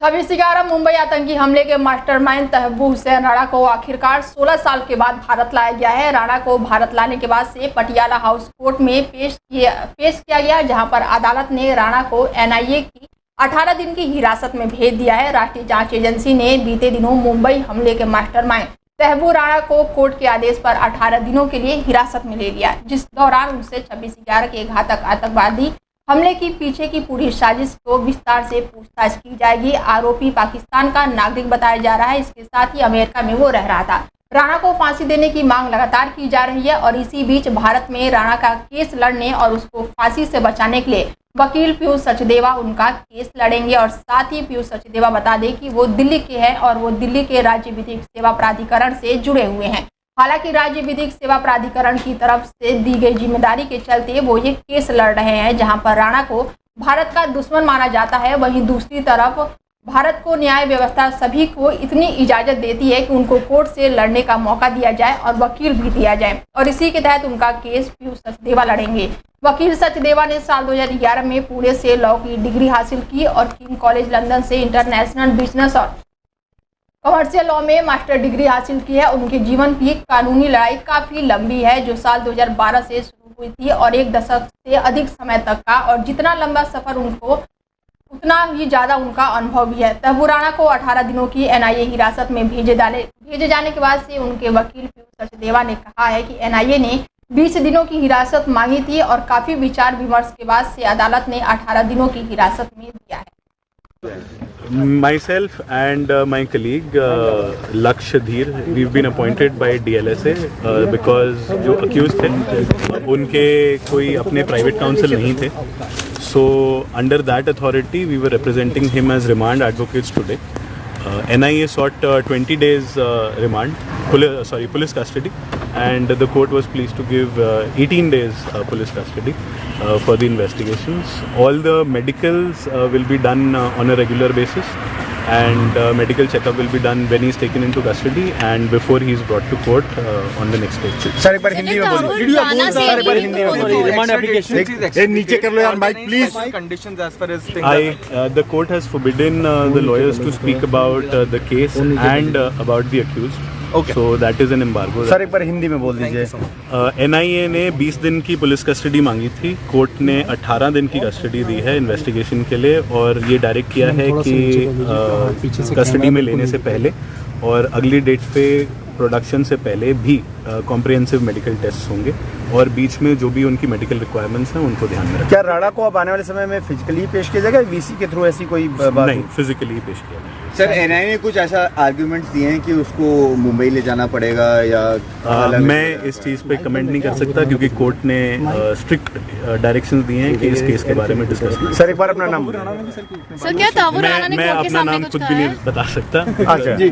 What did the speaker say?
26/11 मुंबई आतंकी हमले के मास्टरमाइंड तहब्बू हुसैन राणा को आखिरकार 16 साल के बाद भारत लाया गया है। राणा को भारत लाने के बाद से पटियाला हाउस कोर्ट में पेश किया गया, जहां पर अदालत ने राणा को एनआईए की 18 दिन की हिरासत में भेज दिया है। राष्ट्रीय जांच एजेंसी ने बीते दिनों मुंबई हमले के मास्टरमाइंड तहब्बू राणा को कोर्ट के आदेश पर 18 दिनों के लिए हिरासत में ले लिया, जिस दौरान उनसे 26/11 के घातक आतंकवादी हमले की पीछे की पूरी साजिश को विस्तार से पूछताछ की जाएगी। आरोपी पाकिस्तान का नागरिक बताया जा रहा है। इसके साथ ही अमेरिका में वो रह रहा था। राणा को फांसी देने की मांग लगातार की जा रही है और इसी बीच भारत में राणा का केस लड़ने और उसको फांसी से बचाने के लिए वकील पीयूष सचदेवा उनका केस लड़ेंगे। और साथ ही पीयूष सचदेवा बता दें कि वो दिल्ली के हैं और वो दिल्ली के राज्य विधिक सेवा प्राधिकरण से जुड़े हुए हैं। हालांकि राज्य विधिक सेवा प्राधिकरण की तरफ से दी गई जिम्मेदारी के चलते वो ये केस लड़ रहे हैं, जहां पर राणा को भारत का दुश्मन माना जाता है। वहीं दूसरी तरफ भारत को न्याय व्यवस्था सभी को इतनी इजाजत देती है कि उनको कोर्ट से लड़ने का मौका दिया जाए और वकील भी दिया जाए, और इसी के तहत उनका केस पीयूष सचदेवा लड़ेंगे। वकील सचदेवा ने साल 2011 में पुणे से लॉ की डिग्री हासिल की और किंग कॉलेज लंदन से इंटरनेशनल बिजनेस और कमर्शियल लॉ में मास्टर डिग्री हासिल की है। उनके जीवन की कानूनी लड़ाई काफ़ी लंबी है, जो साल 2012 से शुरू हुई थी और एक दशक से अधिक समय तक का, और जितना लंबा सफ़र उनको उतना ही ज़्यादा उनका अनुभव भी है। तहब्बू राणा को 18 दिनों की एनआईए हिरासत में भेजे जाने के बाद से उनके वकील पीयूष सचदेवा ने कहा है कि एनआईए ने 20 दिनों की हिरासत मांगी थी और काफ़ी विचार विमर्श के बाद से अदालत ने 18 दिनों की हिरासत में दिया है। Myself and my colleague Lakshya Dheer, we've been appointed by DLSA because जो accused थे उनके कोई अपने private counsel नहीं थे, so under that authority we were representing him as remand advocates today. NIA sought 20 days police custody, and the court was pleased to give 18 days police custody for the investigations. All the medicals will be done on a regular basis, and medical checkup will be done when he is taken into custody and before he is brought to court on the next day. Sir एक बार हिंदी में बोलिए। Sir एक बार हिंदी में बोलिए। Remand application नीचे कर लो यार mic please. Conditions as far as things The court has forbidden the lawyers to speak about the case and about the accused. Okay. So that is an embargo. Sir एक बार हिंदी में बोल दीजिए। NIA ने 20 दिन की पुलिस कस्टडी मांगी थी, court ने 18 दिन की कस्टडी दी है इन्वेस्टिगेशन के लिए, और ये डायरेक्ट किया है कि कस्टडी में लेने से पहले और अगली डेट पे प्रोडक्शन से पहले भी कॉम्प्रिहेंसिव मेडिकल टेस्ट होंगे, और बीच में जो भी उनकी मेडिकल रिक्वायरमेंट्स हैं उनको ध्यान में रखें। क्या राणा को अब आने वाले समय में फिजिकली पेश किया जाएगा, वीसी के थ्रू ऐसी कोई बात नहीं, फिजिकली पेश किया जाएगा। सर एनआईए ने कुछ ऐसा आर्ग्यूमेंट्स दिए हैं कि उसको मुंबई ले जाना पड़ेगा या मैं इस चीज़ पे कमेंट नहीं कर सकता, क्योंकि कोर्ट ने स्ट्रिक्ट डायरेक्शंस दिए हैं कि इस केस के बारे में डिस्कस करें। सर एक बार अपना नाम बोलिए। सर क्या तहब्बू राणा ने मैं कोर्ट के अपना सामने नाम कुछ खुद कहा भी है? नहीं बता सकता। अच्छा जी।